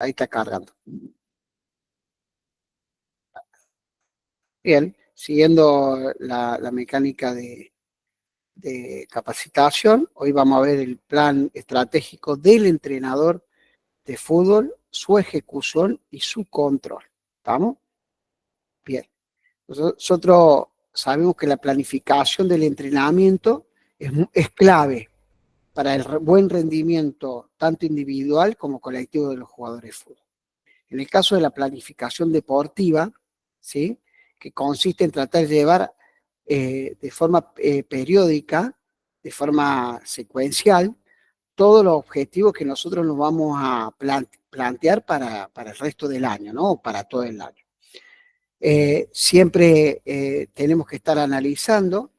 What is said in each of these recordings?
Ahí está cargando. Bien, siguiendo la mecánica de capacitación, hoy vamos a ver el plan estratégico del entrenador de fútbol, su ejecución y su control. ¿Estamos? Bien. Nosotros sabemos que la planificación del entrenamiento es clave para el buen rendimiento tanto individual como colectivo de los jugadores de fútbol. En el caso de la planificación deportiva, ¿sí? Que consiste en tratar de llevar de forma periódica, de forma secuencial, todos los objetivos que nosotros nos vamos a plantear para el resto del año, ¿no? Para todo el año. Siempre tenemos que estar analizando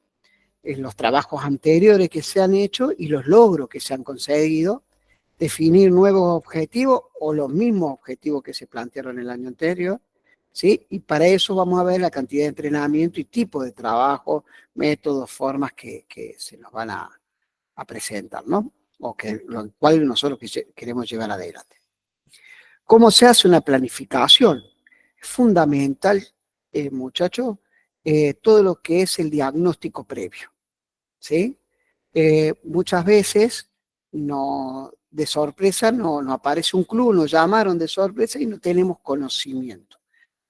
los trabajos anteriores que se han hecho y los logros que se han conseguido, definir nuevos objetivos o los mismos objetivos que se plantearon el año anterior, ¿sí? Y para eso vamos a ver la cantidad de entrenamiento y tipo de trabajo, métodos, formas que se nos van a presentar, ¿no? O que lo cual nosotros queremos llevar adelante. ¿Cómo se hace una planificación? Es fundamental, muchachos, todo lo que es el diagnóstico previo, ¿sí? Muchas veces de sorpresa no aparece un club, nos llamaron de sorpresa y no tenemos conocimiento.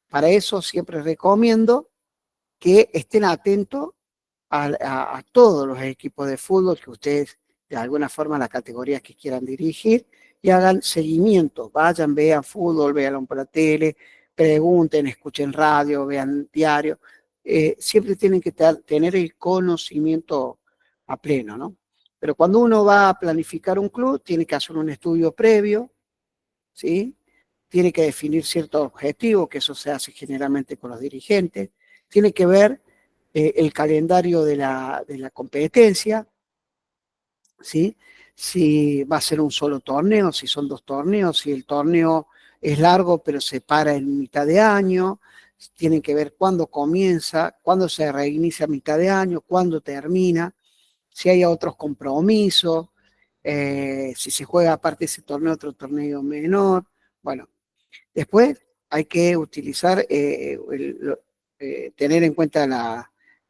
Para eso siempre recomiendo que estén atentos a todos los equipos de fútbol que ustedes, de alguna forma, las categorías que quieran dirigir, y hagan seguimiento. Vayan, vean fútbol, veanlo por la tele, pregunten, escuchen radio, vean diario. Siempre tienen que tener el conocimiento a pleno, ¿no? Pero cuando uno va a planificar un club, tiene que hacer un estudio previo, ¿sí? Tiene que definir ciertos objetivos, que eso se hace generalmente con los dirigentes. Tiene que ver el calendario de la competencia, ¿sí? Si va a ser un solo torneo, si son dos torneos, si el torneo es largo pero se para en mitad de año, tienen que ver cuándo comienza, cuándo se reinicia a mitad de año, cuándo termina, si hay otros compromisos, si se juega aparte de ese torneo otro torneo menor. Bueno, después hay que utilizar, tener en cuenta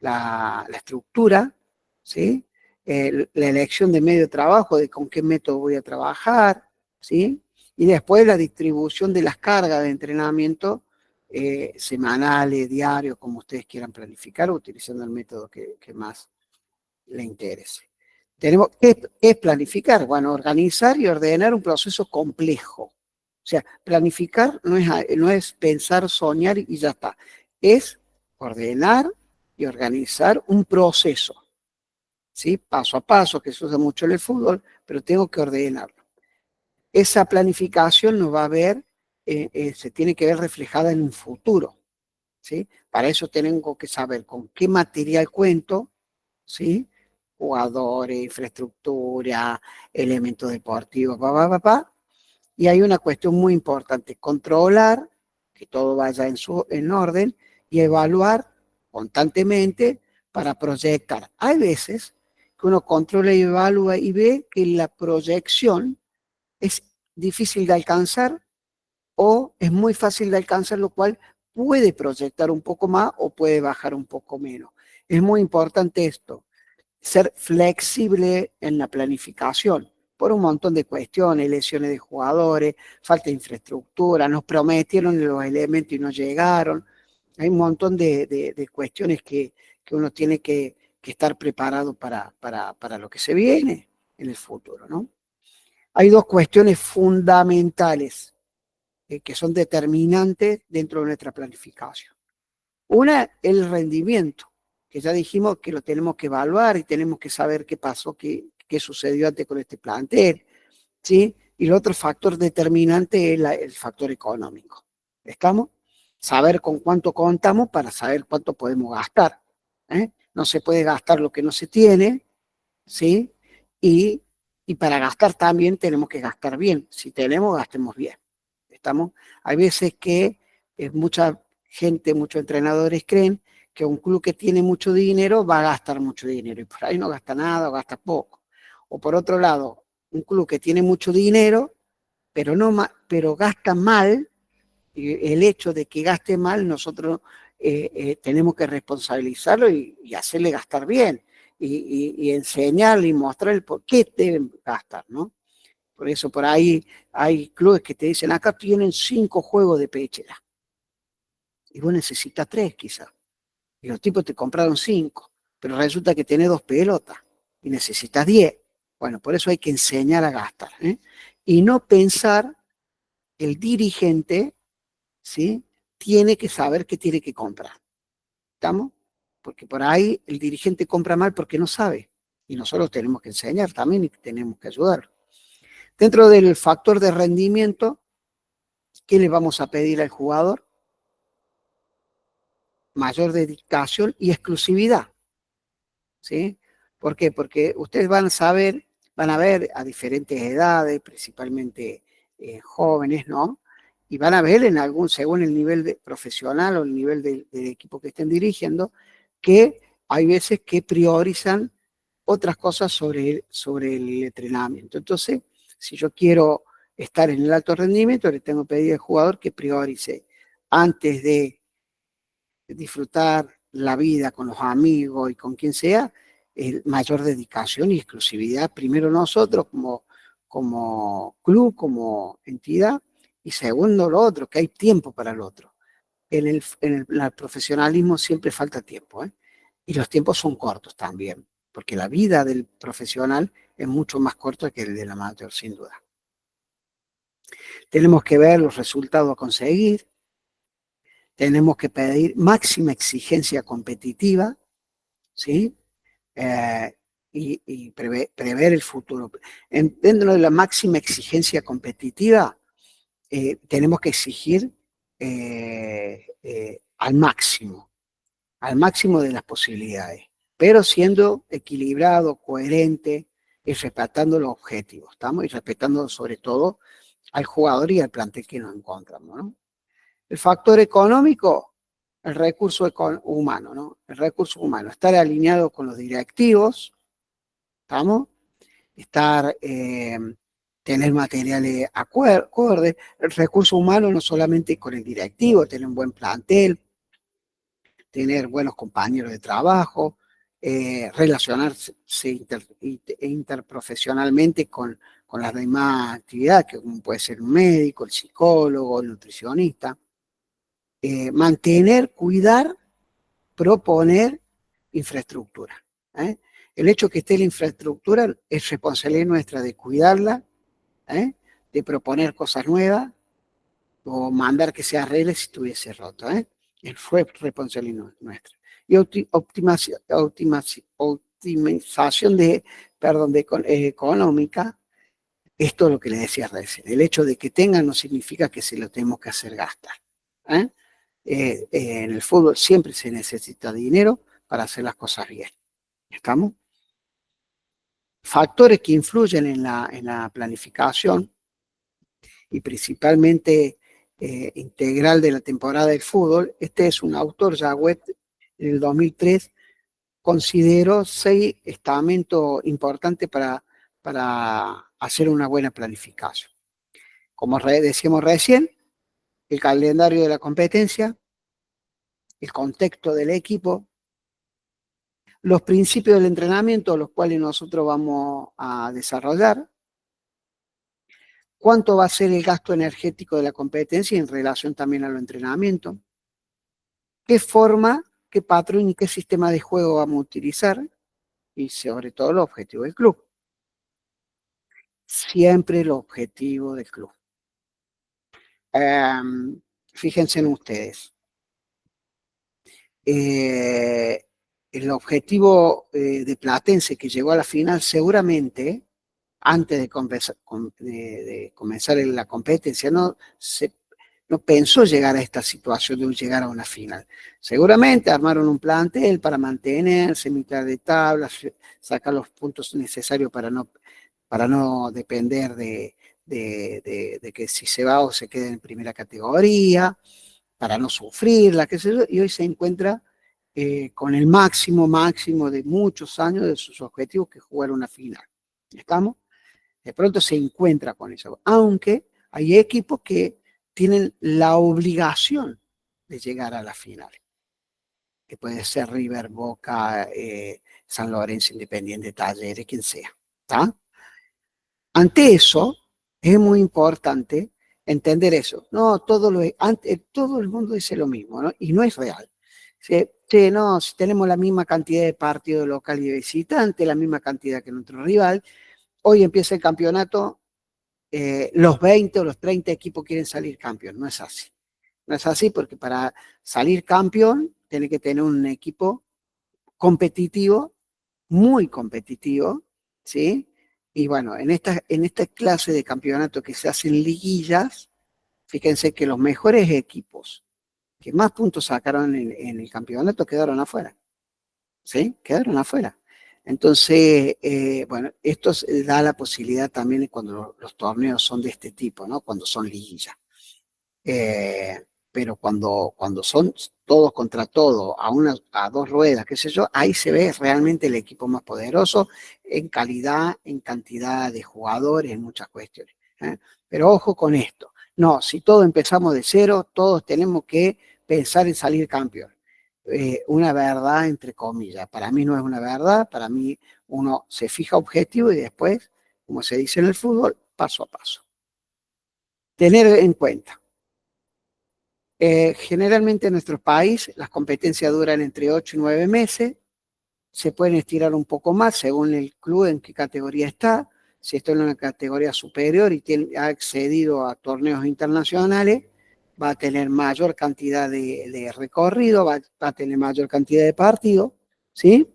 la estructura, ¿sí? La elección de medio de trabajo, de con qué método voy a trabajar, ¿sí? Y después la distribución de las cargas de entrenamiento semanales, diarios, como ustedes quieran planificar, utilizando el método que más le interese. ¿Qué es planificar? Bueno, organizar y ordenar un proceso complejo. O sea, planificar no es pensar, soñar y ya está. Es ordenar y organizar un proceso, ¿sí? Paso a paso, que se usa mucho en el fútbol, pero tengo que ordenarlo. Esa planificación nos va a ver, se tiene que ver reflejada en un futuro, ¿sí? Para eso tengo que saber con qué material cuento, ¿sí? Jugadores, infraestructura, elementos deportivos, y hay una cuestión muy importante: controlar que todo vaya en orden y evaluar constantemente para proyectar. Hay veces que uno controla y evalúa y ve que la proyección es difícil de alcanzar o es muy fácil de alcanzar, lo cual puede proyectar un poco más o puede bajar un poco menos. Es muy importante esto, ser flexible en la planificación por un montón de cuestiones, lesiones de jugadores, falta de infraestructura, nos prometieron los elementos y no llegaron. Hay un montón de cuestiones que uno tiene que estar preparado para lo que se viene en el futuro, ¿no? Hay dos cuestiones fundamentales que son determinantes dentro de nuestra planificación. Una, el rendimiento, que ya dijimos que lo tenemos que evaluar y tenemos que saber qué pasó, qué sucedió antes con este plantel, ¿sí? Y el otro factor determinante es el factor económico. ¿Estamos? Saber con cuánto contamos para saber cuánto podemos gastar. No se puede gastar lo que no se tiene, ¿sí? Y, y para gastar también tenemos que gastar bien. Si tenemos, gastemos bien. ¿Estamos? Hay veces que mucha gente, muchos entrenadores creen que un club que tiene mucho dinero va a gastar mucho dinero y por ahí no gasta nada o gasta poco. O por otro lado, un club que tiene mucho dinero pero, pero gasta mal. El hecho de que gaste mal, nosotros tenemos que responsabilizarlo y hacerle gastar bien, y enseñarle y mostrarle por qué deben gastar, ¿no? Por eso por ahí hay clubes que te dicen, acá tienen 5 juegos de pechera, y vos necesitas 3 quizás, y los tipos te compraron 5, pero resulta que tenés 2 pelotas, y necesitas 10. Bueno, por eso hay que enseñar a gastar, ¿eh? Y no pensar que el dirigente, ¿sí?, tiene que saber qué tiene que comprar. ¿Estamos? Porque por ahí el dirigente compra mal porque no sabe. Y nosotros tenemos que enseñar también y tenemos que ayudarlo. Dentro del factor de rendimiento, ¿qué le vamos a pedir al jugador? Mayor dedicación y exclusividad. ¿Sí? ¿Por qué? Porque ustedes van a ver a diferentes edades, principalmente jóvenes, ¿no? Y van a ver según el nivel profesional o el nivel del equipo que estén dirigiendo, que hay veces que priorizan otras cosas sobre el entrenamiento. Entonces, si yo quiero estar en el alto rendimiento, le tengo que pedir al jugador que priorice antes de disfrutar la vida con los amigos y con quien sea, mayor dedicación y exclusividad, primero nosotros como club, como entidad, y segundo lo otro, que hay tiempo para el otro. El profesionalismo siempre falta tiempo, ¿eh? Y los tiempos son cortos también, porque la vida del profesional es mucho más corta que el del amateur, sin duda. Tenemos que ver los resultados a conseguir, tenemos que pedir máxima exigencia competitiva, ¿sí? Y prever el futuro. Dentro de la máxima exigencia competitiva, tenemos que exigir al máximo de las posibilidades, pero siendo equilibrado, coherente y respetando los objetivos, ¿estamos? Y respetando sobre todo al jugador y al plantel que nos encontramos, ¿no? El factor económico, el recurso humano, ¿no? El recurso humano, estar alineado con los directivos, ¿estamos? Tener materiales acordes, el recurso humano no solamente con el directivo, tener un buen plantel, tener buenos compañeros de trabajo, relacionarse interprofesionalmente con las demás actividades, que puede ser un médico, el psicólogo, el nutricionista. Mantener, cuidar, proponer infraestructura. ¿Eh? El hecho que esté la infraestructura es responsabilidad nuestra de cuidarla, de proponer cosas nuevas o mandar que se arregle si estuviese roto. Fue responsabilidad nuestra. Y optimización económica, esto es lo que le decía recién. El hecho de que tengan no significa que se lo tenemos que hacer gastar. En el fútbol siempre se necesita dinero para hacer las cosas bien. ¿Estamos? Factores que influyen en la planificación y principalmente integral de la temporada del fútbol. Este es un autor, Jagüet, en el 2003, consideró 6 estamentos importantes para hacer una buena planificación. Como decíamos recién, el calendario de la competencia, el contexto del equipo, los principios del entrenamiento, los cuales nosotros vamos a desarrollar, cuánto va a ser el gasto energético de la competencia en relación también al entrenamiento, qué forma, qué patrón y qué sistema de juego vamos a utilizar, y sobre todo el objetivo del club. Siempre el objetivo del club. Fíjense en ustedes. El objetivo de Platense, que llegó a la final, seguramente antes de comenzar la competencia no pensó llegar a esta situación de llegar a una final. Seguramente armaron un plantel para mantenerse, mitad de tabla, sacar los puntos necesarios para no depender de que si se va o se quede en primera categoría, para no sufrirla, qué sé yo, y hoy se encuentra con el máximo de muchos años de sus objetivos, que es jugar una final. ¿Estamos? De pronto se encuentra con eso, aunque Hay equipos que tienen la obligación de llegar a la final, que puede ser River, Boca, San Lorenzo, Independiente, Talleres, quien sea. ¿Tá? Ante eso, es muy importante entender eso. No, todo el mundo dice lo mismo, ¿no? Y no es real. Sí, no, si tenemos la misma cantidad de partidos local y de visitante, la misma cantidad que nuestro rival, hoy empieza el campeonato, los 20 o los 30 equipos quieren salir campeón. No es así. No es así porque para salir campeón tiene que tener un equipo competitivo, muy competitivo, ¿sí? Y bueno, en esta clase de campeonato que se hacen liguillas, fíjense que los mejores equipos que más puntos sacaron en el campeonato quedaron afuera, ¿sí? Quedaron afuera. Entonces, bueno, esto da la posibilidad también cuando los torneos son de este tipo, ¿no? Cuando son liguillas. Pero cuando son todos contra todo, a dos ruedas, qué sé yo, ahí se ve realmente el equipo más poderoso en calidad, en cantidad de jugadores, en muchas cuestiones. Pero ojo con esto. No, si todos empezamos de cero, todos tenemos que pensar en salir campeón. Una verdad entre comillas. Para mí no es una verdad, para mí uno se fija objetivo y después, como se dice en el fútbol, paso a paso. Tener en cuenta. Generalmente en nuestro país las competencias duran entre 8 y 9 meses, se pueden estirar un poco más según el club en qué categoría está. Si está en una categoría superior y ha accedido a torneos internacionales, va a tener mayor cantidad de recorrido, va a tener mayor cantidad de partidos, ¿sí?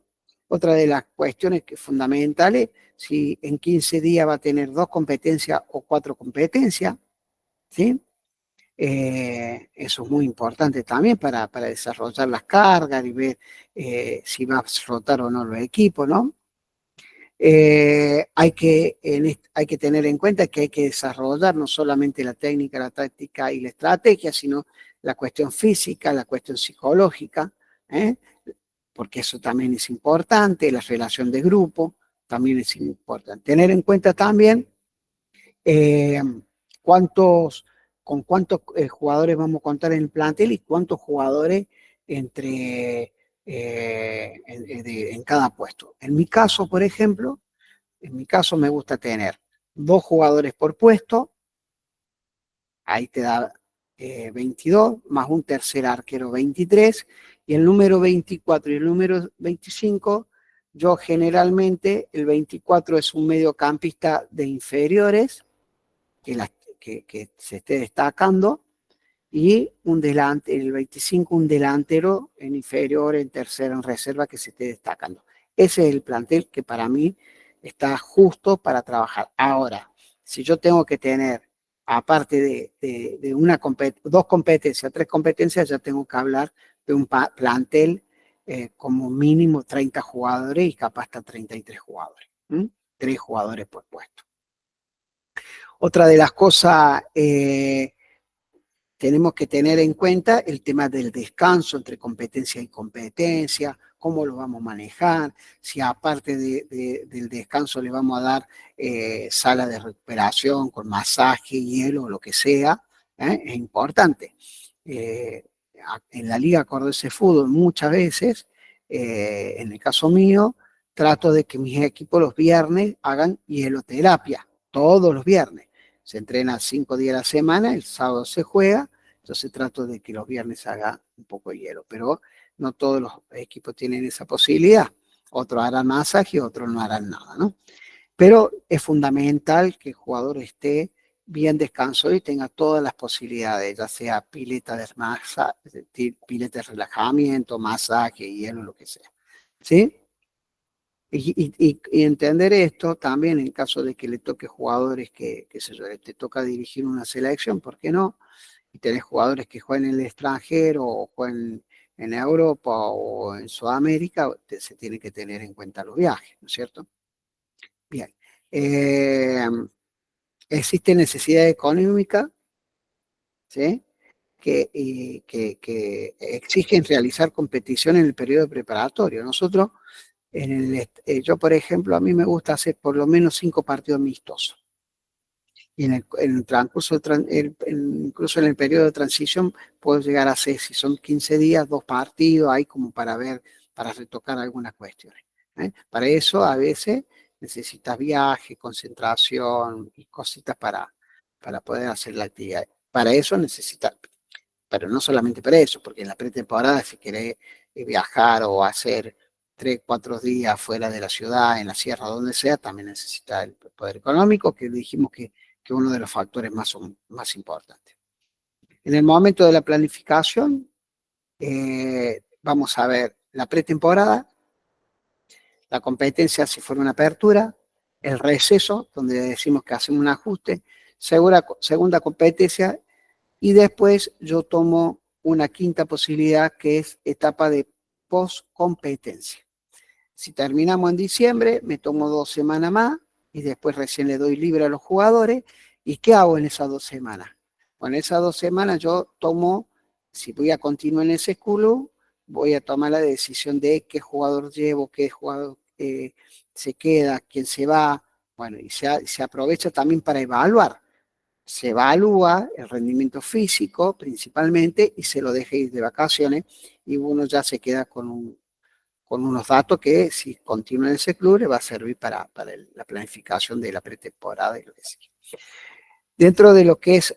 Otra de las cuestiones fundamentales, si en 15 días va a tener 2 competencias o 4 competencias, ¿sí? Eso es muy importante también para desarrollar las cargas y ver si va a rotar o no los equipos, ¿no? Hay que tener en cuenta que hay que desarrollar no solamente la técnica, la táctica y la estrategia, sino la cuestión física, la cuestión psicológica, ¿eh? Porque eso también es importante, la relación de grupo también es importante. Tener en cuenta también eh, cuántos, con cuántos jugadores vamos a contar en el plantel y cuántos jugadores en cada puesto. En mi caso, por ejemplo, me gusta tener 2 jugadores por puesto, ahí te da 22, más un tercer arquero 23, y el número 24 y el número 25, yo generalmente, el 24 es un mediocampista de inferiores, que se esté destacando, y el 25 un delantero en inferior, en tercero, en reserva, que se esté destacando. Ese es el plantel que para mí está justo para trabajar. Ahora, si yo tengo que tener, aparte de 2 competencias, 3 competencias, ya tengo que hablar de un plantel como mínimo 30 jugadores y capaz hasta 33 jugadores. 3 jugadores por puesto. Otra de las cosas, tenemos que tener en cuenta el tema del descanso entre competencia y competencia, cómo lo vamos a manejar, si aparte del descanso le vamos a dar sala de recuperación con masaje, hielo o lo que sea, es importante. En la Liga Cordobesa de Fútbol muchas veces, en el caso mío, trato de que mis equipos los viernes hagan hieloterapia, todos los viernes. Se entrena 5 días a la semana, el sábado se juega, entonces trato de que los viernes haga un poco de hielo, pero no todos los equipos tienen esa posibilidad. Otros harán masaje, otros no harán nada, ¿no? Pero es fundamental que el jugador esté bien descansado y tenga todas las posibilidades, ya sea pileta pileta de relajamiento, masaje, hielo, lo que sea. ¿Sí? Y entender esto también en caso de que le toque jugadores que se yo, te toca dirigir una selección, ¿por qué no? Y tenés jugadores que juegan en el extranjero o juegan en Europa o en Sudamérica, se tiene que tener en cuenta los viajes, ¿no es cierto? Bien. Existe necesidad económica, ¿sí? Que exigen realizar competición en el periodo preparatorio. Nosotros yo, por ejemplo, a mí me gusta hacer por lo menos 5 partidos amistosos. Y en el transcurso, incluso en el periodo de transición, puedo llegar a hacer, si son 15 días, 2 partidos, ahí como para ver, para retocar algunas cuestiones. Para eso, a veces, necesitas viaje, concentración y cositas para poder hacer la actividad. Para eso necesitas, pero no solamente para eso, porque en la pretemporada, si querés viajar o hacer 3, 4 días fuera de la ciudad, en la sierra, donde sea, también necesita el poder económico, que dijimos que es uno de los factores más importantes. En el momento de la planificación, vamos a ver la pretemporada, la competencia si fuera una apertura, el receso, donde decimos que hacemos un ajuste, segunda competencia, y después yo tomo una quinta posibilidad que es etapa de post-competencia. Si terminamos en diciembre, me tomo 2 semanas más y después recién le doy libre a los jugadores. ¿Y qué hago en esas 2 semanas? Bueno, en esas 2 semanas yo tomo, si voy a continuar en ese club, voy a tomar la decisión de qué jugador llevo, qué jugador se queda, quién se va. Bueno, y se aprovecha también para evaluar. Se evalúa el rendimiento físico principalmente y se lo deja ir de vacaciones y uno ya se queda con unos datos que si continúa en ese club le va a servir para la planificación de la pretemporada y lo que sigue. Dentro de lo que es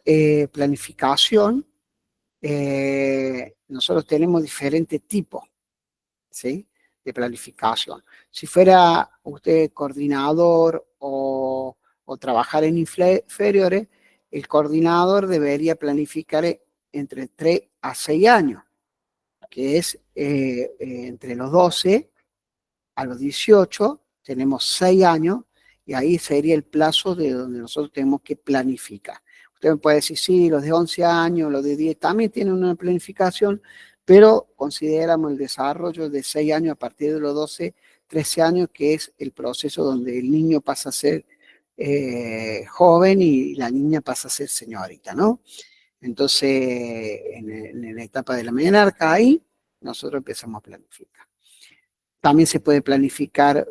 planificación, nosotros tenemos diferentes tipos, ¿sí?, de planificación. Si fuera usted coordinador o trabajar en inferiores, el coordinador debería planificar entre 3 a 6 años, que es entre los 12 a los 18, tenemos 6 años, y ahí sería el plazo de donde nosotros tenemos que planificar. Usted me puede decir, sí, los de 11 años, los de 10 también tienen una planificación, pero consideramos el desarrollo de 6 años a partir de los 12, 13 años, que es el proceso donde el niño pasa a ser joven y la niña pasa a ser señorita, ¿no? Entonces, en la etapa de la menarca, ahí nosotros empezamos a planificar. También se puede planificar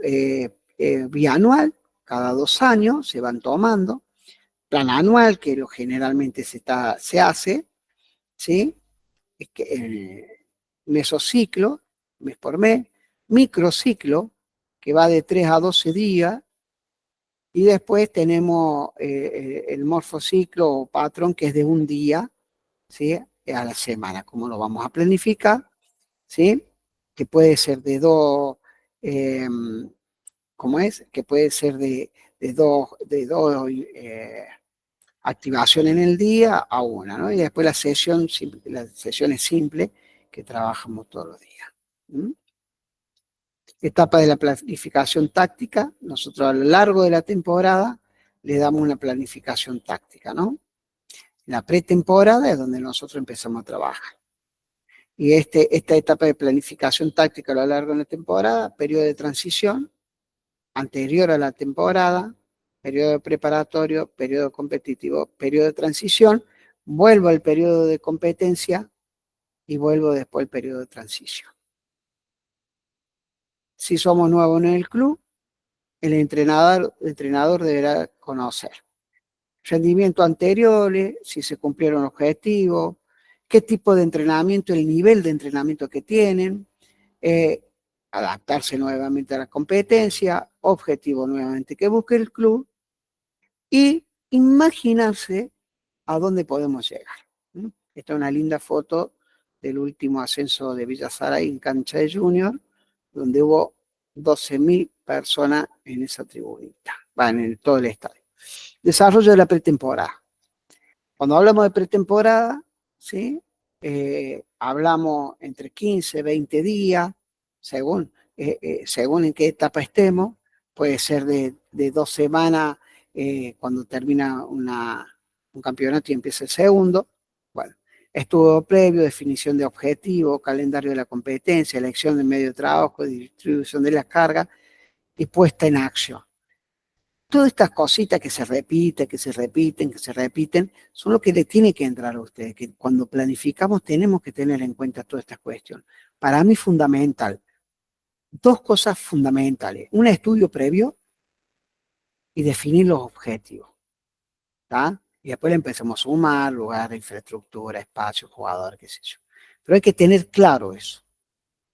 bianual, cada 2 años se van tomando. Plan anual, que generalmente se hace, ¿sí? Es que, mesociclo, mes por mes, microciclo, que va de 3 a 12 días, y después tenemos el morfociclo o patrón, que es de un día, ¿sí?, a la semana. ¿Cómo lo vamos a planificar? ¿Sí? Que puede ser de dos, ¿cómo es? Que puede ser de dos activaciones en el día a una, ¿no? Y después la sesión es simple, que trabajamos todos los días. ¿Mm? Etapa de la planificación táctica. Nosotros a lo largo de la temporada le damos una planificación táctica, ¿no? La pretemporada es donde nosotros empezamos a trabajar. Y esta etapa de planificación táctica a lo largo de la temporada, periodo de transición, anterior a la temporada, periodo preparatorio, periodo competitivo, periodo de transición, vuelvo al periodo de competencia y vuelvo después al periodo de transición. Si somos nuevos en el club, el entrenador deberá conocer rendimientos anteriores, si se cumplieron objetivos, qué tipo de entrenamiento, el nivel de entrenamiento que tienen, adaptarse nuevamente a la competencia, objetivo nuevamente que busque el club y imaginarse a dónde podemos llegar. Esta es una linda foto del último ascenso de Villa Saray en cancha de Junior, donde hubo 12.000 personas en esa tribunita, en todo el estadio. Desarrollo de la pretemporada. Cuando hablamos de pretemporada, ¿sí?, hablamos entre 15, 20 días, según en qué etapa estemos. Puede ser de 2 semanas cuando termina un campeonato y empieza el segundo. Bueno, estudio previo, definición de objetivos, calendario de la competencia, elección de medio de trabajo, distribución de las cargas y puesta en acción. Todas estas cositas que se repiten, son lo que le tiene que entrar a ustedes, que cuando planificamos tenemos que tener en cuenta todas estas cuestiones. Para mí fundamental, 2 cosas fundamentales: un estudio previo y definir los objetivos. ¿tá? Y después le empezamos a sumar lugar, infraestructura, espacio, jugador, qué sé yo. Pero hay que tener claro eso.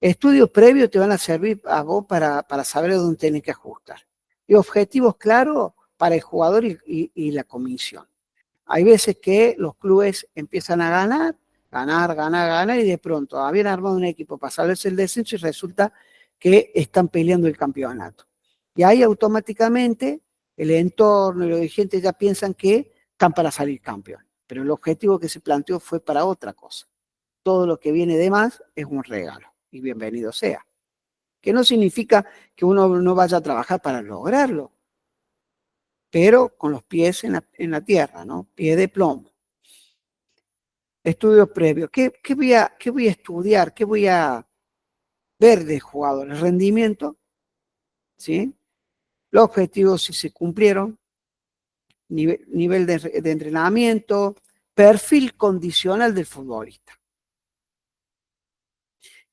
Estudios previos te van a servir a vos para saber dónde tenés que ajustar. Y objetivos claros para el jugador y la comisión. Hay veces que los clubes empiezan a ganar, y de pronto habían armado un equipo para salvarse el descenso y resulta que están peleando el campeonato. Y ahí automáticamente el entorno y los dirigentes ya piensan que están para salir campeón. Pero el objetivo que se planteó fue para otra cosa. Todo lo que viene de más es un regalo y bienvenido sea. Que no significa que uno no vaya a trabajar para lograrlo, pero con los pies en la tierra, ¿no? Pie de plomo. Estudios previos. ¿Qué voy a estudiar? ¿Qué voy a ver de jugadores? Rendimiento, ¿sí? Los objetivos si se cumplieron, nivel de entrenamiento, perfil condicional del futbolista.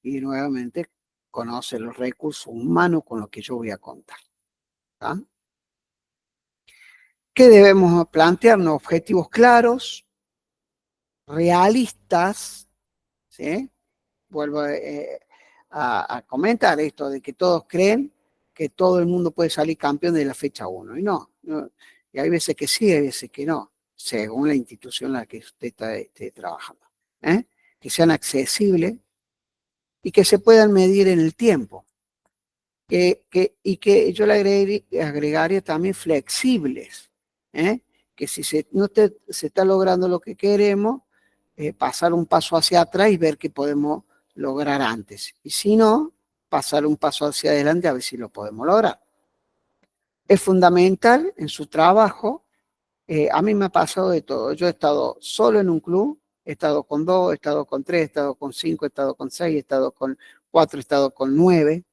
Y nuevamente, conoce los recursos humanos con los que yo voy a contar. ¿Tá? ¿Qué debemos plantearnos? Objetivos claros, realistas, ¿sí? Vuelvo a comentar esto de que todos creen que todo el mundo puede salir campeón de la fecha 1, y no, y hay veces que sí, hay veces que no, según la institución en la que usted esté trabajando. ¿Eh? Que sean accesibles y que se puedan medir en el tiempo. Y que yo le agregaría también flexibles, ¿eh? Que si se está logrando lo que queremos, pasar un paso hacia atrás y ver qué podemos lograr antes. Y si no, pasar un paso hacia adelante a ver si lo podemos lograr. Es fundamental en su trabajo. A mí me ha pasado de todo. Yo he estado solo en un club, he estado con 2, he estado con 3, he estado con 5, he estado con 6, he estado con 4, he estado con 9,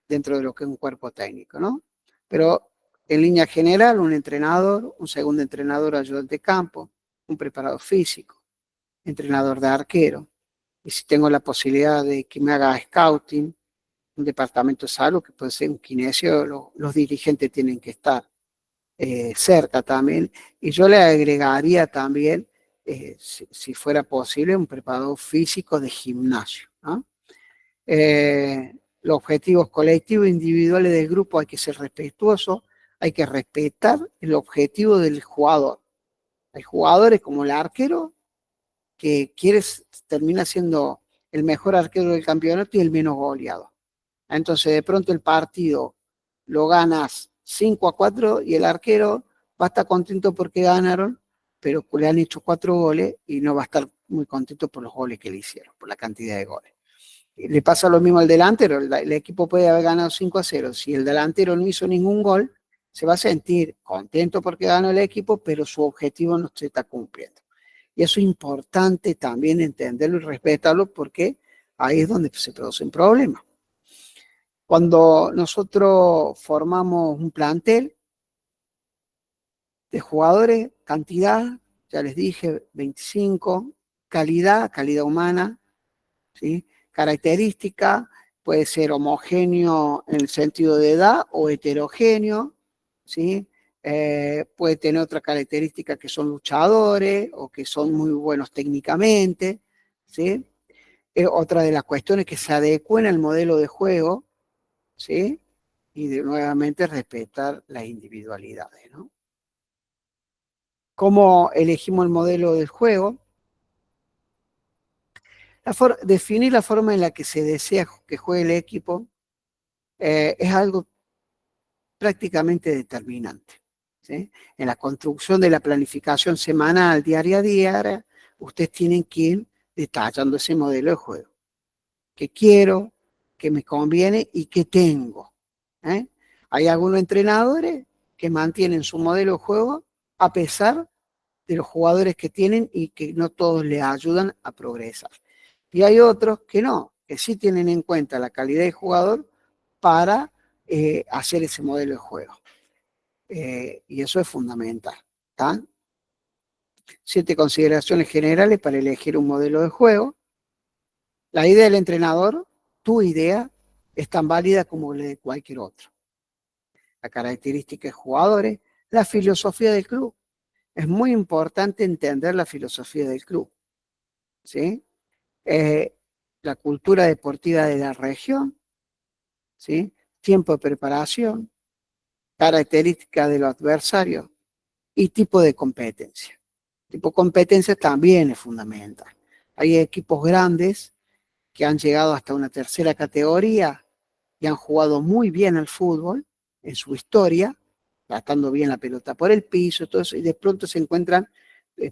dentro de lo que es un cuerpo técnico, ¿no? Pero en línea general, un entrenador, un segundo entrenador ayudante de campo, un preparador físico, entrenador de arquero. Y si tengo la posibilidad de que me haga scouting, un departamento de salud, que puede ser un kinesio, los dirigentes tienen que estar cerca también. Y yo le agregaría también, si fuera posible, un preparador físico de gimnasio, ¿no? Los objetivos colectivos e individuales del grupo hay que ser respetuosos, hay que respetar el objetivo del jugador. Hay jugadores como el arquero que termina siendo el mejor arquero del campeonato y el menos goleado. Entonces de pronto el partido lo ganas 5-4 y el arquero va a estar contento porque ganaron, pero le han hecho 4 goles y no va a estar muy contento por los goles que le hicieron, por la cantidad de goles. Le pasa lo mismo al delantero, el equipo puede haber ganado 5-0. Si el delantero no hizo ningún gol, se va a sentir contento porque ganó el equipo, pero su objetivo no se está cumpliendo. Y eso es importante también entenderlo y respetarlo, porque ahí es donde se producen problemas. Cuando nosotros formamos un plantel de jugadores, cantidad, ya les dije, 25, calidad humana, ¿sí? Característica, puede ser homogéneo en el sentido de edad o heterogéneo, ¿sí? Puede tener otra característica, que son luchadores o que son muy buenos técnicamente, ¿sí? Otra de las cuestiones, que se adecuen al modelo de juego, ¿sí? Y nuevamente respetar las individualidades, ¿no? ¿Cómo elegimos el modelo del juego? Definir la forma en la que se desea que juegue el equipo es algo prácticamente determinante, ¿sí? En la construcción de la planificación semanal, diaria a diaria, ustedes tienen que ir detallando ese modelo de juego. ¿Qué quiero? ¿Qué me conviene? ¿Y qué tengo? ¿Eh? Hay algunos entrenadores que mantienen su modelo de juego a pesar de los jugadores que tienen y que no todos les ayudan a progresar. Y hay otros que no, que sí tienen en cuenta la calidad del jugador para hacer ese modelo de juego. Y eso es fundamental. ¿Tá? 7 consideraciones generales para elegir un modelo de juego. La idea del entrenador, tu idea, es tan válida como la de cualquier otro. La característica de jugadores, la filosofía del club. es muy importante entender la filosofía del club, ¿sí? La cultura deportiva de la región, ¿sí? Tiempo de preparación, características de los adversarios y tipo de competencia. Tipo de competencia también es fundamental. Hay equipos grandes que han llegado hasta una tercera categoría y han jugado muy bien al fútbol en su historia, tratando bien la pelota por el piso, todo eso, y de pronto se encuentran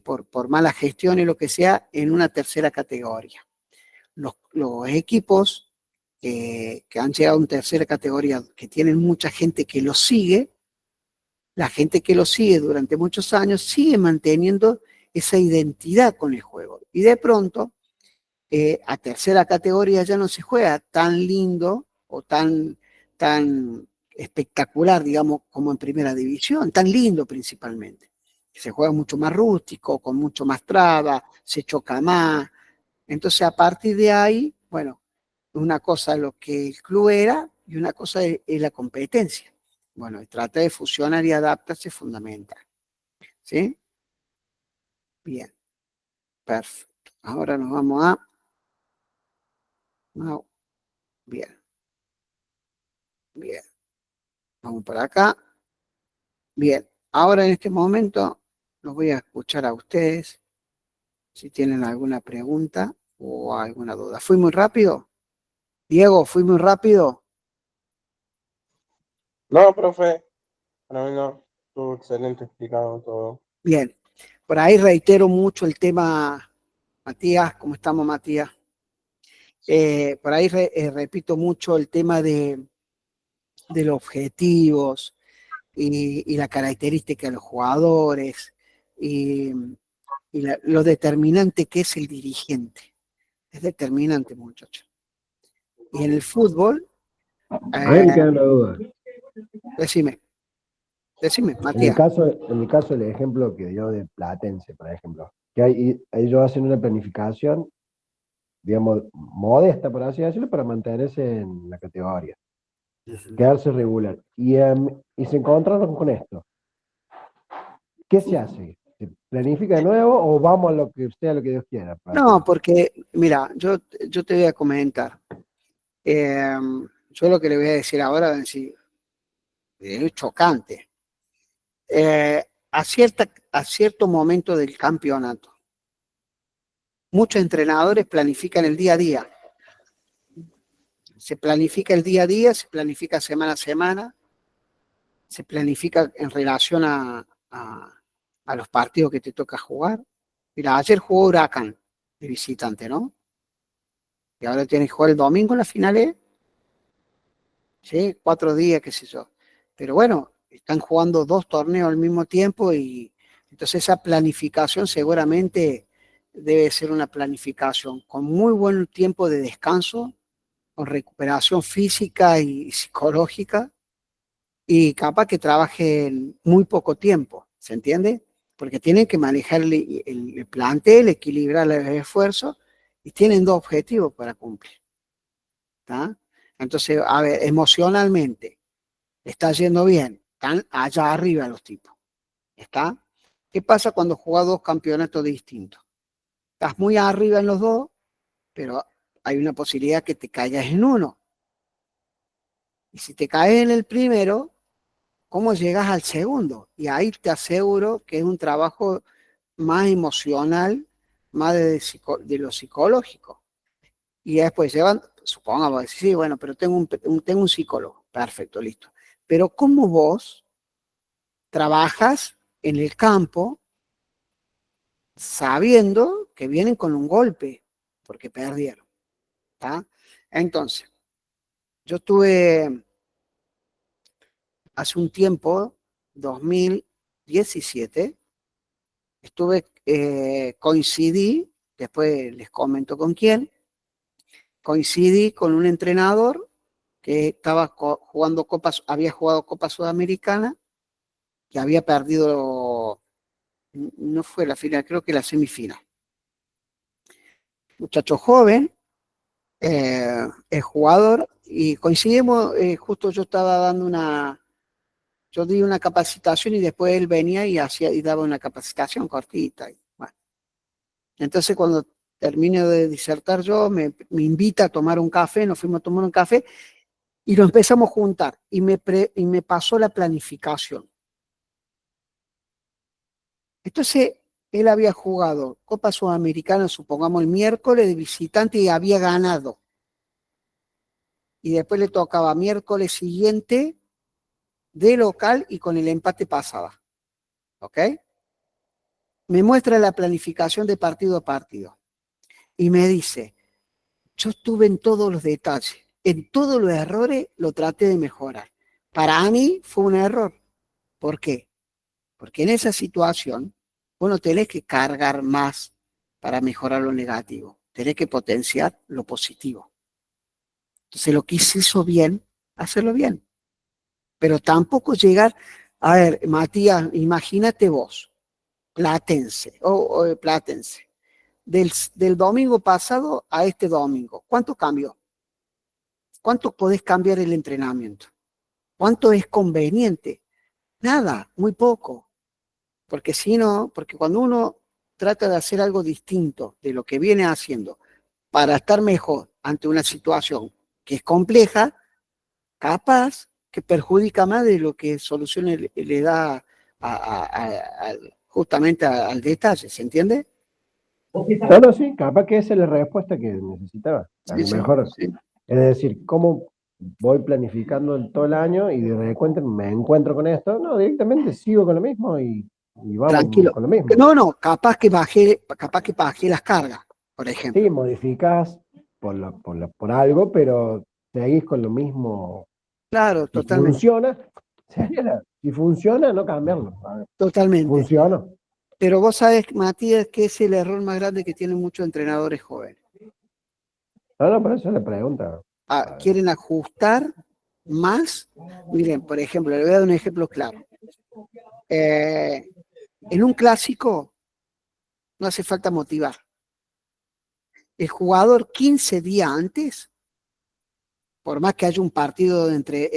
por mala gestión y lo que sea en una tercera categoría. Los equipos que han llegado a una tercera categoría, que tienen mucha gente que los sigue, la gente que lo sigue durante muchos años sigue manteniendo esa identidad con el juego. Y de pronto, a tercera categoría ya no se juega tan lindo o tan espectacular, digamos, como en primera división, tan lindo principalmente. Se juega mucho más rústico, con mucho más traba, se choca más. Entonces, a partir de ahí, bueno, una cosa es lo que el club era y una cosa es la competencia. Bueno, y trata de fusionar y adaptarse es fundamental. ¿Sí? Bien, perfecto. Ahora nos vamos a... No, bien, bien. Vamos por acá. Bien, ahora en este momento los voy a escuchar a ustedes si tienen alguna pregunta o alguna duda. ¿Fui muy rápido? Diego, ¿fui muy rápido? No, profe, para mí no. Estuvo excelente explicado todo. Bien, por ahí reitero mucho el tema, Matías, ¿cómo estamos, Matías? Por ahí repito mucho el tema de los objetivos y la característica de los jugadores y, lo determinante que es el dirigente. Es determinante, muchachos. Y en el fútbol, A mí me eh, queda una duda. decime, decime, En el Matías. caso, en el caso del ejemplo que dio de Platense, por ejemplo, que ellos hacen una planificación, digamos, modesta, por así decirlo, para mantenerse en la categoría, quedarse regular. Y se encontraron con esto. ¿Qué se hace? ¿Se planifica de nuevo o vamos a lo que sea lo que Dios quiera? No, porque, mira, yo te voy a comentar. Eh, yo lo que le voy a decir ahora es chocante. A cierto momento del campeonato, muchos entrenadores planifican el día a día. Se planifica el día a día, se planifica semana a semana, se planifica en relación a los partidos que te toca jugar. Mira, ayer jugó Huracán de visitante, ¿no? Y ahora tiene que jugar el domingo en las finales, ¿sí? 4 días, qué sé yo. Pero bueno, están jugando 2 torneos al mismo tiempo y entonces esa planificación seguramente debe ser una planificación con muy buen tiempo de descanso, con recuperación física y psicológica y capaz que trabajen muy poco tiempo, ¿se entiende? Porque tienen que manejar el plantel, equilibrar los esfuerzos y tienen 2 objetivos para cumplir, ¿está? Entonces, a ver, emocionalmente, está yendo bien, están allá arriba los tipos, ¿está? ¿Qué pasa cuando juegas 2 campeonatos distintos? Estás muy arriba en los dos, pero hay una posibilidad que te caigas en uno. Y si te caes en el primero, ¿cómo llegas al segundo? Y ahí te aseguro que es un trabajo más emocional, más de lo psicológico. Y después llevan, supongamos, decir, sí, bueno, pero tengo un psicólogo. Perfecto, listo. Pero ¿cómo vos trabajas en el campo sabiendo que vienen con un golpe porque perdieron? ¿Está? Entonces, yo tuve hace un tiempo, 2017, coincidí, después les comento con quién, coincidí con un entrenador que estaba jugando Copas, había jugado Copa Sudamericana, que había perdido, no fue la final, creo que la semifinal. Muchacho joven, es jugador, y coincidimos, justo yo estaba dando Yo di una capacitación y después él venía y hacía y daba una capacitación cortita. Y, bueno. Entonces cuando termino de disertar yo, me invita a tomar un café, nos fuimos a tomar un café y lo empezamos a juntar y me pasó la planificación. Entonces él había jugado Copa Sudamericana, supongamos el miércoles de visitante y había ganado. Y después le tocaba miércoles siguiente de local y con el empate pasaba. ¿Ok? Me muestra la planificación de partido a partido y me dice, yo estuve en todos los detalles, en todos los errores lo traté de mejorar. Para mí fue un error. ¿Por qué? Porque en esa situación vos no tenés que cargar más para mejorar lo negativo, tenés que potenciar lo positivo. Entonces lo que hizo bien, hacerlo bien. Pero tampoco llegar, a ver, Matías, imagínate vos, Platense, del domingo pasado a este domingo, ¿cuánto cambió? ¿Cuánto podés cambiar el entrenamiento? ¿Cuánto es conveniente? Nada, muy poco. Porque si no, porque cuando uno trata de hacer algo distinto de lo que viene haciendo para estar mejor ante una situación que es compleja, capaz que perjudica más de lo que solución le da justamente al detalle, ¿se entiende? No, no, sí, capaz que esa es la respuesta que necesitaba. A Sí, lo sí, mejor, sí. es decir, ¿cómo voy planificando todo el año y de repente me encuentro con esto? No, directamente sigo con lo mismo y vamos Tranquilo. con lo mismo. No, capaz que bajé las cargas, por ejemplo. Sí, modificás por algo, pero seguís con lo mismo. Claro, Si totalmente, funciona, si funciona, no cambiarlo. A ver, totalmente. funciona. Pero vos sabés, Matías, que es el error más grande que tienen muchos entrenadores jóvenes. No, no, por eso le pregunta. A ver. Quieren ajustar más. Miren, por ejemplo, le voy a dar un ejemplo claro. En un clásico no hace falta motivar. El jugador 15 días antes, por más que haya un partido entre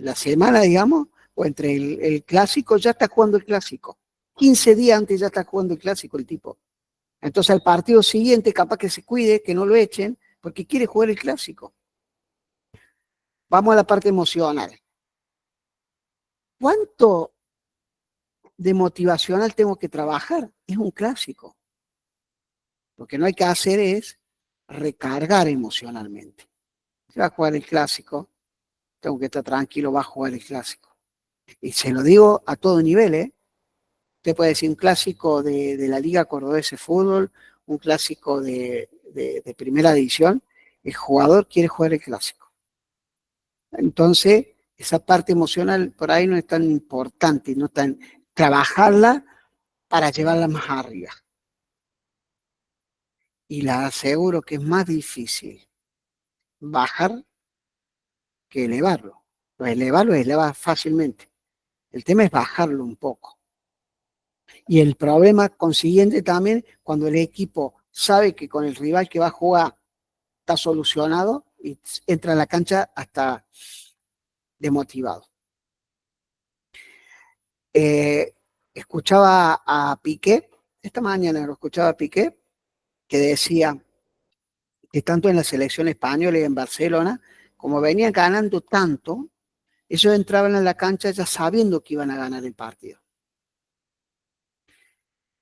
la semana, digamos, o entre el clásico, ya está jugando el clásico. 15 días antes ya está jugando el clásico el tipo. Entonces al partido siguiente capaz que se cuide, que no lo echen, porque quiere jugar el clásico. Vamos a la parte emocional. ¿Cuánto de motivacional tengo que trabajar? Es un clásico. Lo que no hay que hacer es recargar emocionalmente. Si va a jugar el clásico, tengo que estar tranquilo, va a jugar el clásico. Y se lo digo a todo nivel, ¿eh? Usted puede decir un clásico de la Liga Cordobesa de Fútbol, un clásico de primera división, el jugador quiere jugar el clásico. Entonces, esa parte emocional por ahí no es tan importante, no tan trabajarla para llevarla más arriba. Y la aseguro que es más difícil bajar que elevarlo. Lo eleva fácilmente. El tema es bajarlo un poco. Y el problema consiguiente también, cuando el equipo sabe que con el rival que va a jugar está solucionado y entra a la cancha hasta demotivado. Escuchaba a Piqué, esta mañana lo escuchaba a Piqué, que decía que tanto en la selección española y en Barcelona, como venían ganando tanto, ellos entraban a la cancha ya sabiendo que iban a ganar el partido.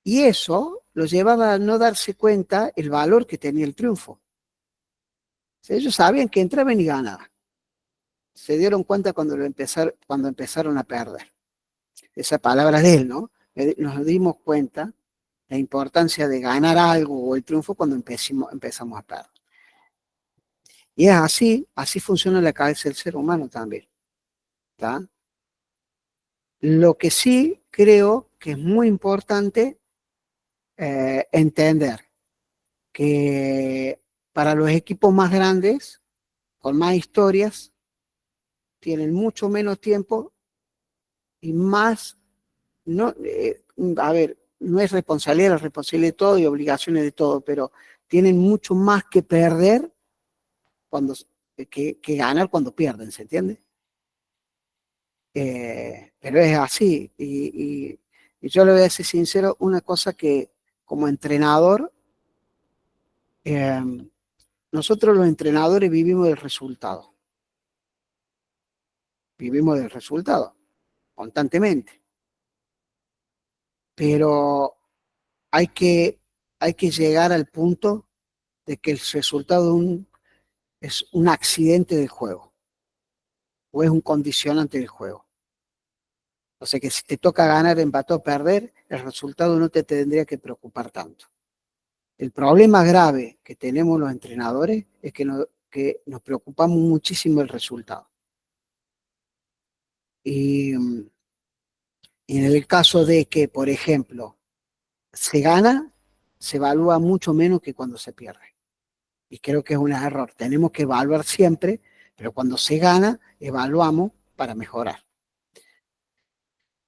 Y eso los llevaba a no darse cuenta el valor que tenía el triunfo. O sea, ellos sabían que entraban y ganaban. Se dieron cuenta cuando empezaron a perder. Esa palabra de él, ¿no? Nos dimos cuenta la importancia de ganar algo o el triunfo cuando empezamos a perder. Y es así funciona la cabeza del ser humano también. ¿Tá? Lo que sí creo que es muy importante entender que para los equipos más grandes, con más historias, tienen mucho menos tiempo y más, no, a ver, no es responsabilidad de todo y obligaciones de todo, pero tienen mucho más que perder que ganar cuando pierden, ¿se entiende? Pero es así. Y yo le voy a decir sincero, una cosa que como entrenador, eh, nosotros los entrenadores vivimos del resultado. Vivimos del resultado constantemente. Pero hay que, hay que llegar al punto de que el resultado es un accidente del juego o es un condicionante del juego. O sea que si te toca ganar, empatar o perder, el resultado no te tendría que preocupar tanto. El problema grave que tenemos los entrenadores es que nos preocupamos muchísimo el resultado. Y en el caso de que, por ejemplo, se gana, se evalúa mucho menos que cuando se pierde. Y creo que es un error. Tenemos que evaluar siempre, pero cuando se gana, evaluamos para mejorar.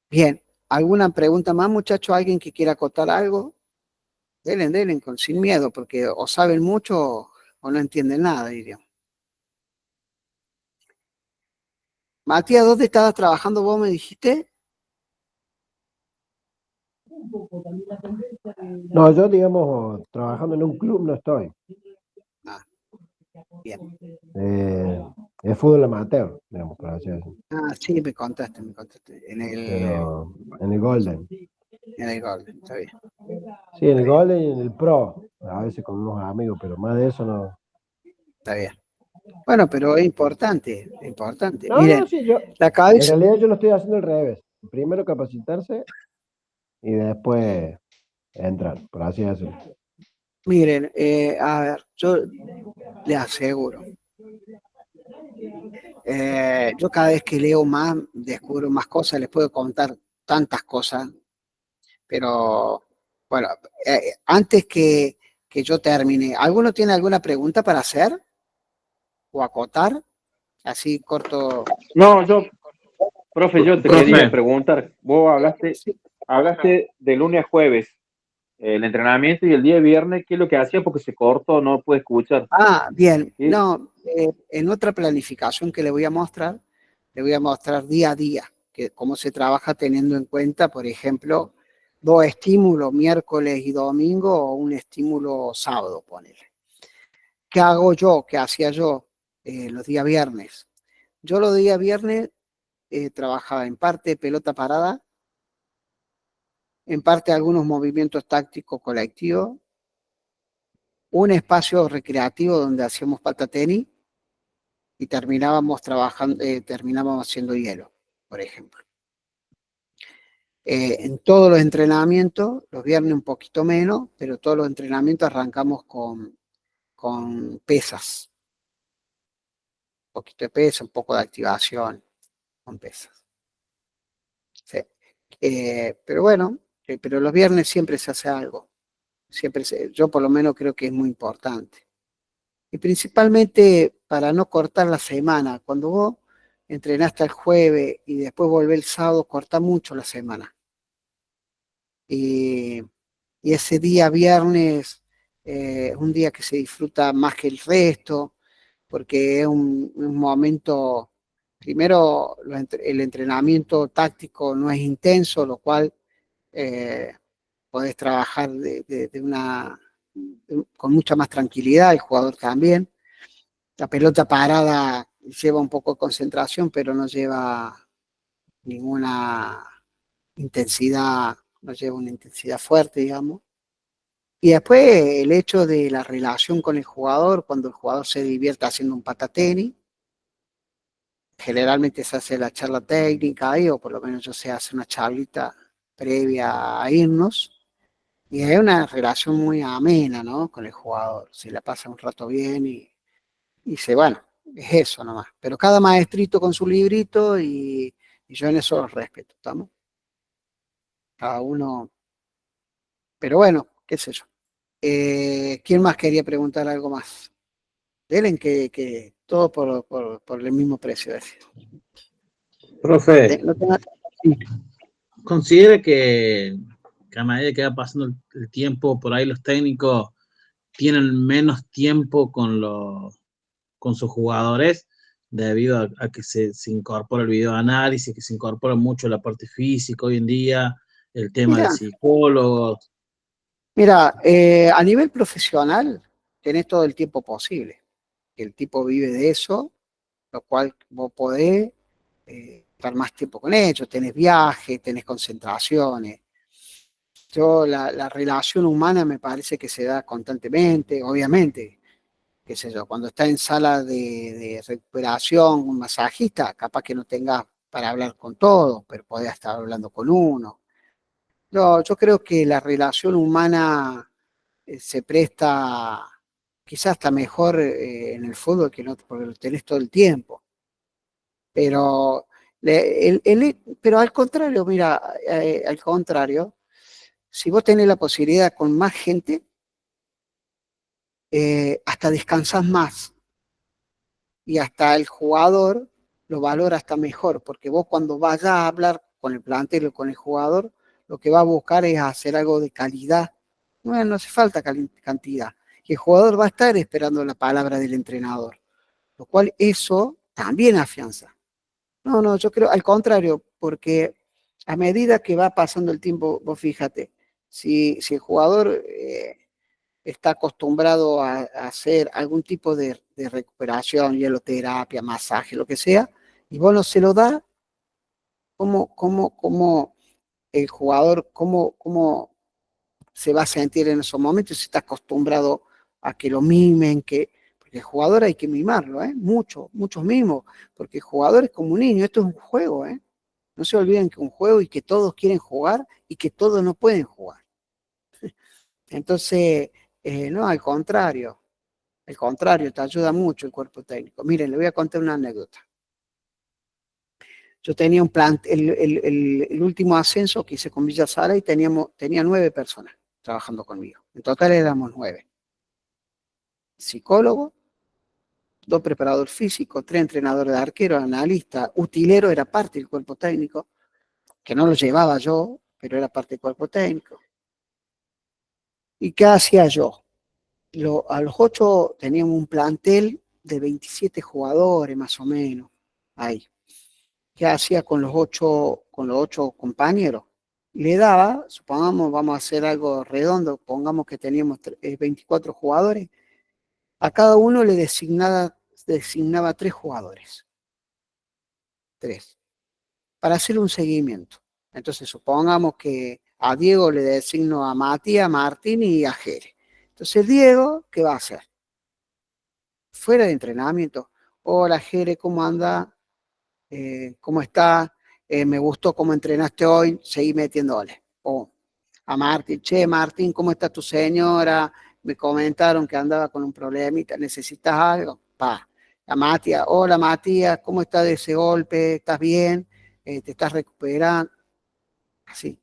Bien, ¿alguna pregunta más, muchachos? ¿Alguien que quiera acotar algo? Denle, sin miedo, porque o saben mucho o no entienden nada, diría. Matías, ¿dónde estabas trabajando vos, me dijiste? No, yo, digamos, trabajando en un club no estoy. Ah, bien. Es fútbol amateur, digamos, por así decirlo. Ah, sí, me contaste. Pero en el Golden. En el gol, está bien. Sí, en el Está bien, Golden y en el Pro. A veces con unos amigos, pero más de eso no. está bien. Bueno, pero es importante, es importante. No, no, Miren, sí, yo. la En cabeza, realidad yo lo estoy haciendo al revés. Primero capacitarse y después entrar, por así decirlo. miren, a ver, yo les aseguro, yo cada vez que leo más, descubro más cosas, les puedo contar tantas cosas, pero bueno, antes que yo termine, ¿alguno tiene alguna pregunta para hacer o acotar? Así corto. No, profe, yo te quería Profe, preguntar, vos Sí. hablaste de lunes a jueves, el entrenamiento y el día de viernes, ¿qué es lo que hacía? Porque se cortó, no pude escuchar. Ah, bien. ¿Sí? No, en otra planificación que le voy a mostrar día a día, que cómo se trabaja teniendo en cuenta, por ejemplo, dos estímulos, miércoles y domingo, o un estímulo sábado, ponele. ¿Qué hago yo? ¿Qué hacía yo los días viernes? Yo los días viernes trabajaba en parte pelota parada, en parte algunos movimientos tácticos colectivos, un espacio recreativo donde hacíamos patatenis y terminábamos trabajando, terminábamos haciendo hielo, por ejemplo. En todos los entrenamientos, los viernes un poquito menos, pero todos los entrenamientos arrancamos con pesas, un poquito de pesa, un poco de activación con pesas. Sí. Pero bueno, pero los viernes siempre se hace algo, yo por lo menos creo que es muy importante. Y principalmente para no cortar la semana, cuando vos entrenaste el jueves y después volvés el sábado, corta mucho la semana. Y, y ese día viernes es un día que se disfruta más que el resto, porque es un momento, primero el entrenamiento táctico no es intenso, lo cual eh, podés trabajar con mucha más tranquilidad, el jugador también. La pelota parada lleva un poco de concentración, pero no lleva ninguna intensidad, no lleva una intensidad fuerte, digamos. Y después el hecho de la relación con el jugador, cuando el jugador se divierte haciendo un patateni, generalmente se hace la charla técnica ahí, o por lo menos yo sé, hace una charlita previa a irnos, y hay una relación muy amena, ¿no? Con el jugador, se la pasa un rato bien bueno, es eso nomás. Pero cada maestrito con su librito y yo en eso los respeto, ¿estamos? Cada uno, pero bueno, qué sé yo. ¿Quién más quería preguntar algo más? Delen que todo por el mismo precio. profe, No tenga- sí. ¿considera que a medida que va pasando el tiempo, por ahí los técnicos tienen menos tiempo con sus jugadores debido a que se incorpora el videoanálisis, que se incorpora mucho la parte física hoy en día, el tema de Mira, psicólogos. mira, a nivel profesional tenés todo el tiempo posible. El tipo vive de eso, lo cual vos podés estar más tiempo con ellos, tenés viajes, tenés concentraciones. La relación humana me parece que se da constantemente, obviamente, qué sé yo, cuando está en sala de recuperación, un masajista, capaz que no tengas para hablar con todos, pero podés estar hablando con uno. No, yo creo que la relación humana se presta quizás hasta mejor en el fútbol que no, porque lo tenés todo el tiempo. Pero, pero al contrario, mira, al contrario, si vos tenés la posibilidad con más gente, hasta descansás más y hasta el jugador lo valora hasta mejor, porque vos cuando vayas a hablar con el plantel o con el jugador, lo que va a buscar es hacer algo de calidad. Bueno, no hace falta cantidad. Y el jugador va a estar esperando la palabra del entrenador, lo cual eso también afianza. No, no, yo creo al contrario, porque a medida que va pasando el tiempo, vos fíjate, si el jugador está acostumbrado a hacer algún tipo de recuperación, hieloterapia, masaje, lo que sea, y vos no se lo da, ¿cómo el jugador, cómo se va a sentir en esos momentos si está acostumbrado a que lo mimen, porque el jugador hay que mimarlo, ¿eh? Muchos mimos, porque el jugador es como un niño, esto es un juego, ¿eh? No se olviden que es un juego y que todos quieren jugar y que todos no pueden jugar. Entonces, no, al contrario, te ayuda mucho el cuerpo técnico. Miren, le voy a contar una anécdota. Yo tenía un plan, el último ascenso que hice con Villa Sala y tenía 9 personas trabajando conmigo. En total éramos 9. Psicólogo, 2 preparadores físicos, 3 entrenadores de arquero, analista, utilero, era parte del cuerpo técnico, que no lo llevaba yo, pero era parte del cuerpo técnico. ¿Y qué hacía yo? A los 8 teníamos un plantel de 27 jugadores más o menos, ahí. ¿Qué hacía con los 8 compañeros? Le daba, supongamos, vamos a hacer algo redondo, pongamos que teníamos 24 jugadores, a cada uno le designaba 3 jugadores, 3, para hacer un seguimiento. Entonces, supongamos que a Diego le designo a Matías, a Martín y a Jere. Entonces, Diego, ¿qué va a hacer? Fuera de entrenamiento. Hola, Jere, ¿cómo anda? ¿Cómo está? Me gustó cómo entrenaste hoy, seguí metiéndole. O a Martín, che, Martín, ¿cómo está tu señora? Me comentaron que andaba con un problemita, ¿necesitas algo? Pa. A Matías, hola Matías, ¿cómo estás de ese golpe? ¿Estás bien? ¿Te estás recuperando? Así.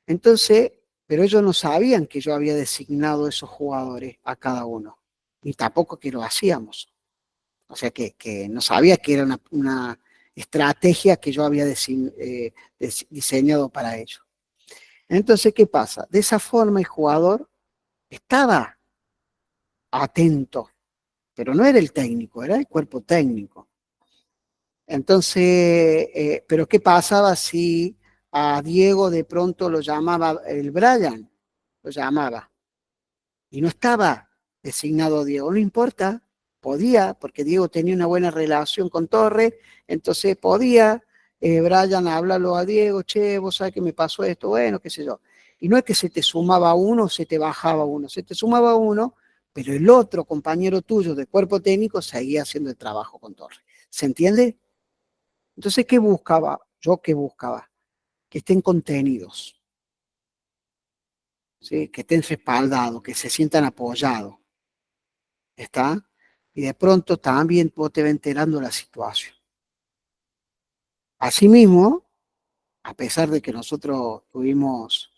Entonces, pero ellos no sabían que yo había designado esos jugadores a cada uno, ni tampoco que lo hacíamos. O sea que no sabía que era una estrategia que yo había diseñado para ello. Entonces, ¿qué pasa? De esa forma el jugador estaba atento, pero no era el técnico, era el cuerpo técnico. Entonces, pero ¿qué pasaba si a Diego de pronto lo llamaba el Brian? Lo llamaba y no estaba designado Diego, no importa, podía, porque Diego tenía una buena relación con Torres, entonces podía, Brian, háblalo a Diego, che, vos sabés que me pasó esto, bueno, qué sé yo. Y no es que se te sumaba uno, se te bajaba uno, se te sumaba uno, pero el otro compañero tuyo de cuerpo técnico seguía haciendo el trabajo con Torres. ¿Se entiende? Entonces, ¿qué buscaba? Yo qué buscaba, que estén contenidos, ¿sí? Que estén respaldados, que se sientan apoyados. ¿Está? Y de pronto también vos te vas enterando la situación. Asimismo, a pesar de que nosotros tuvimos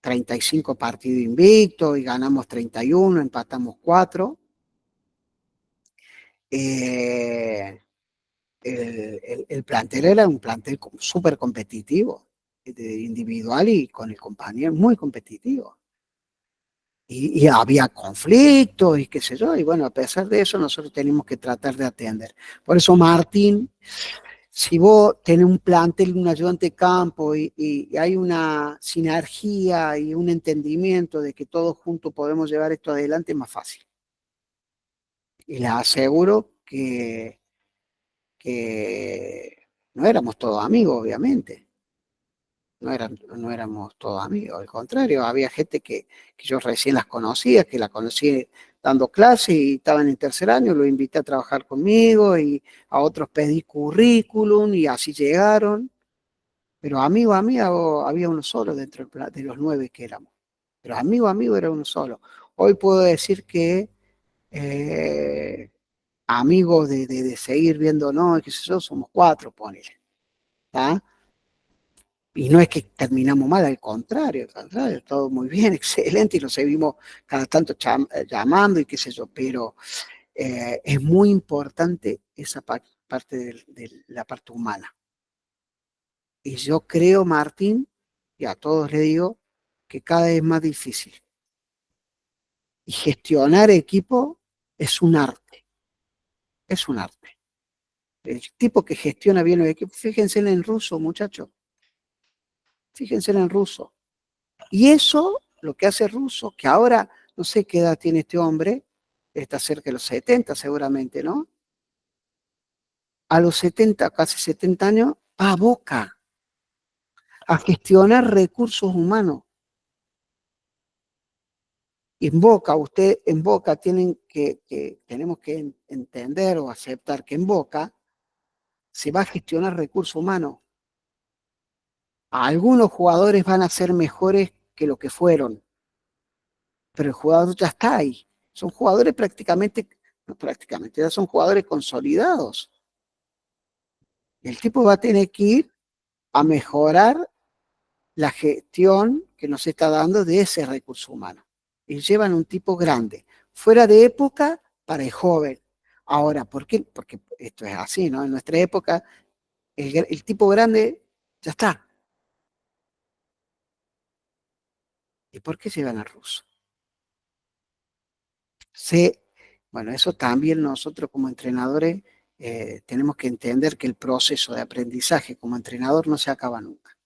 35 partidos invictos y ganamos 31, empatamos 4, el, el plantel era un plantel súper competitivo, individual y con el compañero, muy competitivo. y había conflictos y qué sé yo, y bueno, a pesar de eso nosotros tenemos que tratar de atender. Por eso, Martín, si vos tenés un plantel, un ayudante de campo y hay una sinergia y un entendimiento de que todos juntos podemos llevar esto adelante, es más fácil. Y les aseguro que no éramos todos amigos, obviamente. No éramos todos amigos, al contrario, había gente que yo recién las conocía, que la conocí dando clases y estaban en tercer año, lo invité a trabajar conmigo y a otros pedí currículum y así llegaron, pero amigo, había uno solo dentro de los 9 que éramos, pero amigo era uno solo. Hoy puedo decir que eh, amigos de seguir viéndonos, qué sé yo, somos 4, ponele, ¿tá? Y no es que terminamos mal, al contrario, todo muy bien, excelente, y nos seguimos cada tanto llamando y qué sé yo, pero es muy importante esa parte de la parte humana. Y yo creo, Martín, y a todos le digo, que cada vez es más difícil. Y gestionar equipo es un arte, es un arte. El tipo que gestiona bien los equipos, fíjense en el ruso, muchachos, fíjense en el ruso. Y eso, lo que hace Russo, que ahora no sé qué edad tiene este hombre, está cerca de los 70 seguramente, ¿no? A los 70, casi 70 años, va a Boca a gestionar recursos humanos. Y en Boca tenemos que entender o aceptar que en Boca se va a gestionar recursos humanos. Algunos jugadores van a ser mejores que lo que fueron, pero el jugador ya está ahí. Son jugadores no prácticamente, ya son jugadores consolidados. El tipo va a tener que ir a mejorar la gestión que nos está dando de ese recurso humano. Y llevan un tipo grande, fuera de época para el joven. Ahora, ¿por qué? Porque esto es así, ¿no? En nuestra época, el tipo grande ya está. ¿Y por qué llevan al ruso? Sí, bueno, eso también nosotros como entrenadores tenemos que entender que el proceso de aprendizaje como entrenador no se acaba nunca.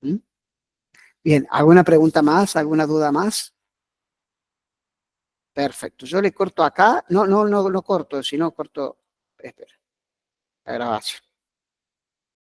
¿Mm? Bien, ¿alguna pregunta más? ¿Alguna duda más? Perfecto. Yo le corto acá. No corto, sino corto. Espera, la grabación.